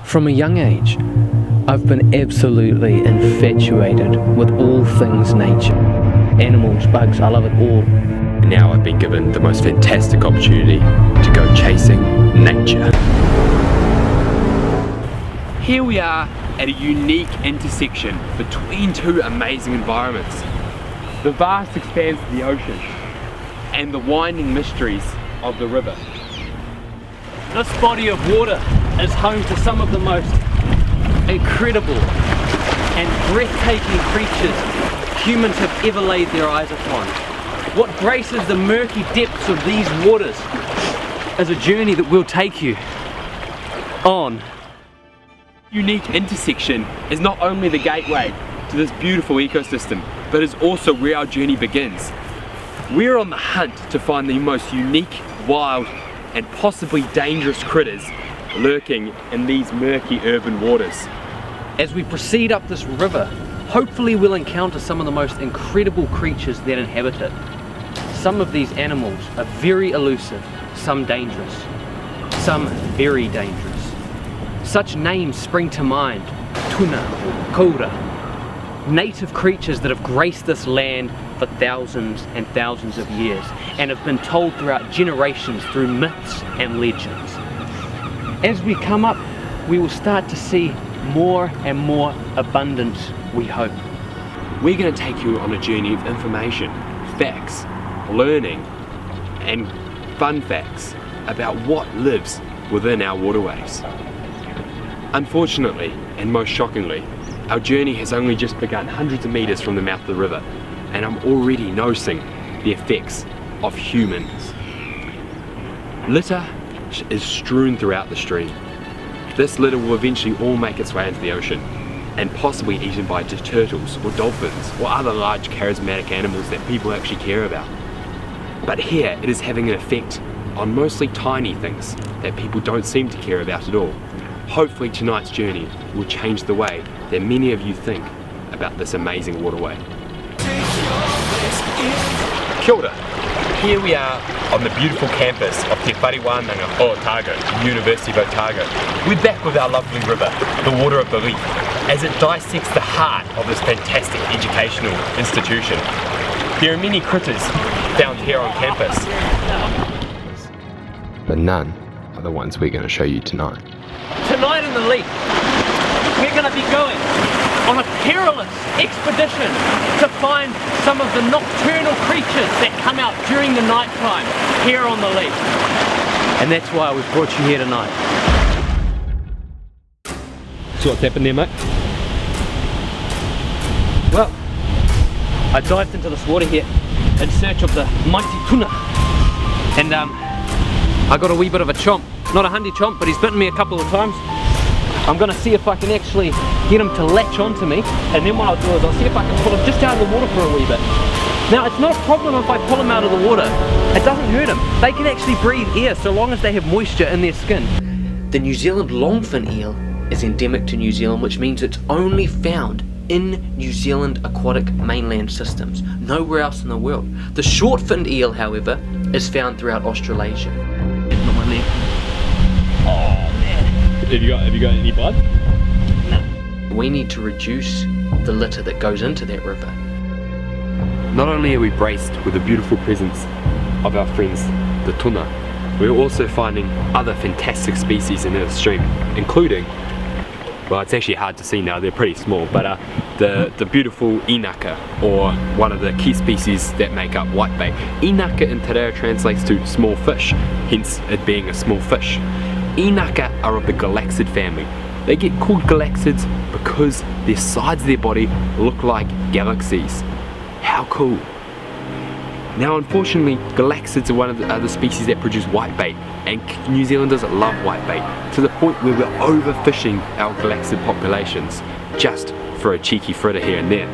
From a young age, I've been absolutely infatuated with all things nature. Animals, bugs, I love it all. Now I've been given the most fantastic opportunity to go chasing nature. Here we are at a unique intersection between two amazing environments. The vast expanse of the ocean and the winding mysteries of the river. This body of water is home to some of the most incredible and breathtaking creatures humans have ever laid their eyes upon. What graces the murky depths of these waters is a journey that will take you on. Unique intersection is not only the gateway to this beautiful ecosystem, but is also where our journey begins. We're on the hunt to find the most unique, wild, and possibly dangerous critters lurking in these murky urban waters. As we proceed up this river, hopefully we'll encounter some of the most incredible creatures that inhabit it. Some of these animals are very elusive, some dangerous, some very dangerous. Such names spring to mind: tuna, koura, native creatures that have graced this land for thousands and thousands of years and have been told throughout generations through myths and legends. As we come up, we will start to see more and more abundance, we hope. We're going to take you on a journey of information, facts, learning, and fun facts about what lives within our waterways. Unfortunately, and most shockingly, our journey has only just begun hundreds of meters from the mouth of the river, and I'm already noticing the effects of humans. Litter is strewn throughout the stream. This litter will eventually all make its way into the ocean, and possibly eaten by turtles or dolphins or other large charismatic animals that people actually care about. But here it is having an effect on mostly tiny things that people don't seem to care about at all. Hopefully tonight's journey will change the way that many of you think about this amazing waterway. Kia ora. Here we are on the beautiful campus of Te Whariwānanga o Otago, University of Otago. We're back with our lovely river, the water of the Leith, as it dissects the heart of this fantastic educational institution. There are many critters found here on campus, but none are the ones we're going to show you tonight. Tonight in the Leith, we're going to be going on a perilous expedition to find some of the nocturnal creatures that come out during the night time here on the Leith. And that's why we've brought you here tonight. So what's happened there, mate? Well, I dived into this water here in search of the mighty tuna, and I got a wee bit of a chomp. Not a handy chomp, but he's bitten me a couple of times. I'm going to see if I can actually get him to latch onto me, and then what I'll do is I'll see if I can pull him just out of the water for a wee bit. Now, it's not a problem if I pull him out of the water. It doesn't hurt them. They can actually breathe air so long as they have moisture in their skin. The New Zealand longfin eel is endemic to New Zealand, which means it's only found in New Zealand aquatic mainland systems, nowhere else in the world. The short-finned eel, however, is found throughout Australasia. Not my leg. Oh man. Have you got any blood? No. We need to reduce the litter that goes into that river. Not only are we braced with the beautiful presence of our friends, the tuna, we're also finding other fantastic species in the stream, including, well, it's actually hard to see now, they're pretty small, but the beautiful inaka, or one of the key species that make up whitebait. Inaka in te reo translates to small fish, hence it being a small fish. Inaka are of the galaxid family. They get called galaxids because their sides of their body look like galaxies. How cool. Now unfortunately, galaxids are one of the other species that produce whitebait, and New Zealanders love whitebait, to the point where we're overfishing our galaxid populations just for a cheeky fritter here and there.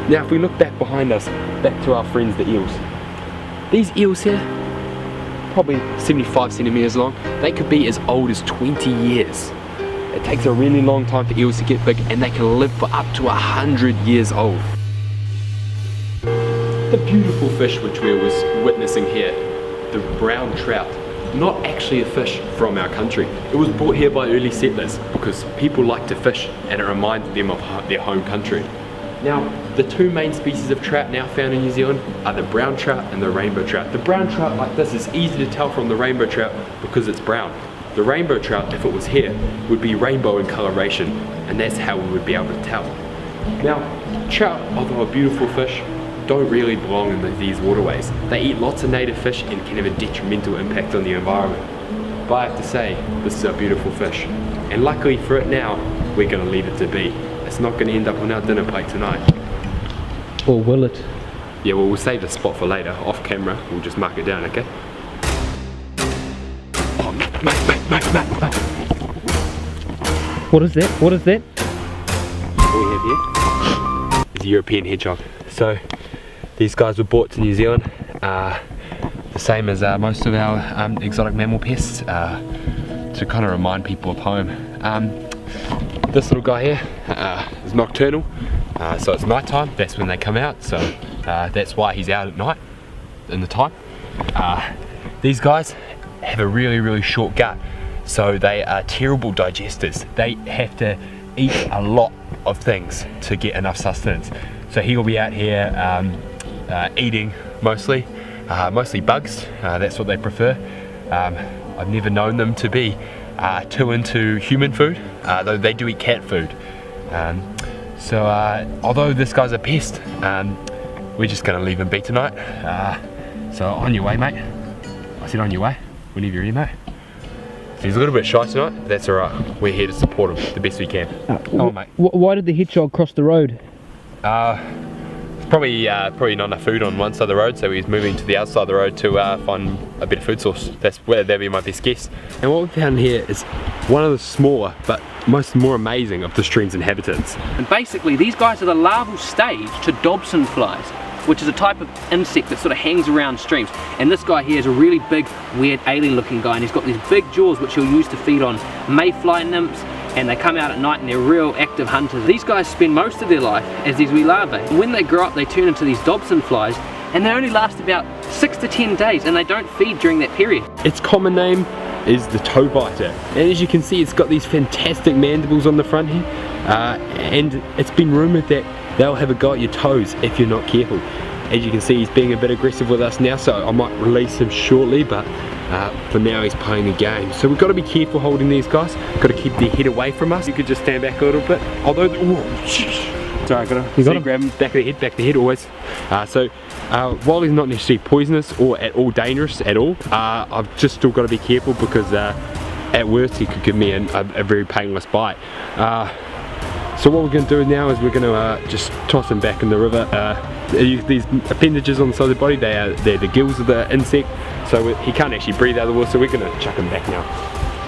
Now if we look back behind us, back to our friends the eels. These eels here, probably 75 centimeters long, they could be as old as 20 years. It takes a really long time for eels to get big, and they can live for up to 100 years old. The beautiful fish which we was witnessing here, the brown trout, not actually a fish from our country. It was brought here by early settlers because people like to fish and it reminded them of their home country. Now, the two main species of trout now found in New Zealand are the brown trout and the rainbow trout. The brown trout like this is easy to tell from the rainbow trout because it's brown. The rainbow trout, if it was here, would be rainbow in coloration, and that's how we would be able to tell. Now, trout, although a beautiful fish, don't really belong in these waterways. They eat lots of native fish and can have a detrimental impact on the environment. But I have to say, this is a beautiful fish. And luckily for it now, we're going to leave it to be. It's not going to end up on our dinner plate tonight. Or will it? Yeah, well, we'll save the spot for later. Off camera, we'll just mark it down, okay? Oh, mate. What is that? What is that? What we have here is a European hedgehog. So, these guys were brought to New Zealand, the same as most of our exotic mammal pests, to kind of remind people of home. This little guy here is nocturnal, so it's night time, that's when they come out, so that's why he's out at night in the time. These guys have a really short gut, so they are terrible digesters. They have to eat a lot of things to get enough sustenance. So he will be out here eating mostly bugs, that's what they prefer. I've never known them to be too into human food, though they do eat cat food. So although this guy's a pest, we're just going to leave him be tonight. So on your way, mate. I said on your way, whenever you're ready, mate. So he's a little bit shy tonight, but that's alright. We're here to support him the best we can. Come on, mate. Why did the hedgehog cross the road? Probably not enough food on one side of the road, so he's moving to the other side of the road to find a better food source. That'd be my best guess. And what we found here is one of the smaller but more amazing of the stream's inhabitants. And basically these guys are the larval stage to Dobson flies, which is a type of insect that sort of hangs around streams. And this guy here is a really big, weird, alien looking guy, and he's got these big jaws which he'll use to feed on mayfly nymphs, and they come out at night and they're real active hunters. These guys spend most of their life as these wee larvae. When they grow up, they turn into these Dobson flies, and they only last about 6 to 10 days, and they don't feed during that period. Its common name is the toe biter, and as you can see, it's got these fantastic mandibles on the front here, and it's been rumoured that they'll have a go at your toes if you're not careful. As you can see, he's being a bit aggressive with us now, so I might release him shortly, but for now he's playing the game. So we've got to be careful holding these guys, got to keep their head away from us. You could just stand back a little bit, although, sorry, I got to grab him, back of the head always. While he's not necessarily poisonous or at all dangerous at all, I've just still got to be careful because at worst he could give me a very painless bite. So what we're going to do now is we're going to just toss him back in the river. These appendages on the side of the body, they're the gills of the insect, so he can't actually breathe out of the water, so we're going to chuck him back now.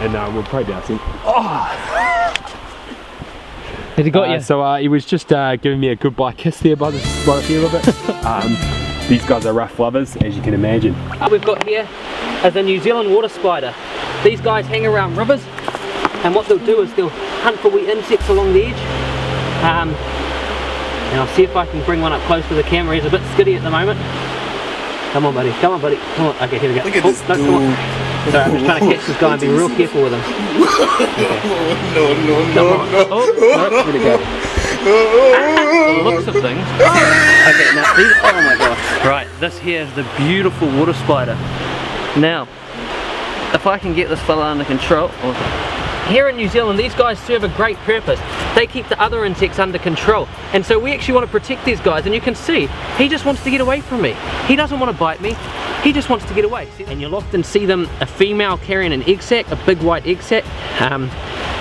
And we'll probably be able to see him. Oh! Has he got you? So he was just giving me a goodbye kiss there by the feel of it. These guys are rough lovers, as you can imagine. What we've got here is a New Zealand water spider. These guys hang around rivers, and what they'll do is they'll hunt for wee insects along the edge. And I'll see if I can bring one up close to the camera. He's a bit skiddy at the moment. Come on, buddy. Come on, buddy. Come on. Okay, here we go. Look at this dude. Come on. Sorry, I'm just trying to catch this guy and be real careful with him. Okay. No. There we go. The looks of things. Okay, now these. Oh my gosh. Right, this here is the beautiful water spider. Now, if I can get this fella under control. Here in New Zealand, these guys serve a great purpose. They keep the other insects under control. And so we actually want to protect these guys, and you can see, he just wants to get away from me. He doesn't want to bite me, he just wants to get away. And you'll often see them, a female carrying an egg sac, a big white egg sac.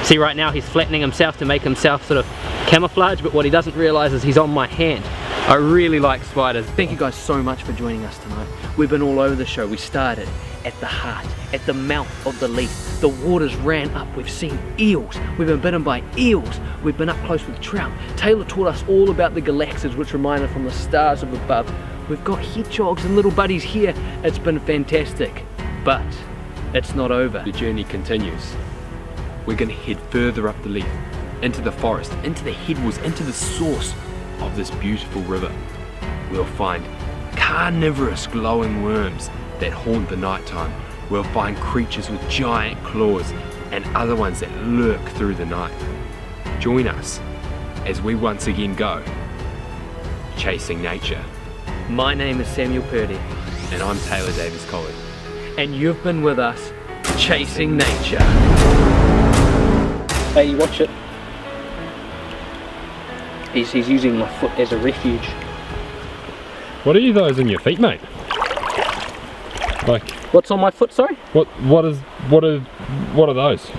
See right now he's flattening himself to make himself sort of camouflage, but what he doesn't realize is he's on my hand. I really like spiders. Thank you guys so much for joining us tonight. We've been all over the show. We started at the heart, at the mouth of the Leith. The waters ran up. We've seen eels. We've been bitten by eels. We've been up close with trout. Taylor taught us all about the galaxies, which remind us from the stars of above. We've got hedgehogs and little buddies here. It's been fantastic, but it's not over. The journey continues. We're going to head further up the Leith, into the forest, into the headwaters, into the source of this beautiful river. We'll find carnivorous glowing worms that haunt the nighttime. we'll find creatures with giant claws and other ones that lurk through the night. Join us as we once again go chasing nature. My name is Samuel Purdie, And I'm Taylor Davies-Colley. and you've been with us chasing nature. Hey, watch it. He's using my foot as a refuge. What are those in your feet, mate? Like, What's on my foot, sorry? what are those?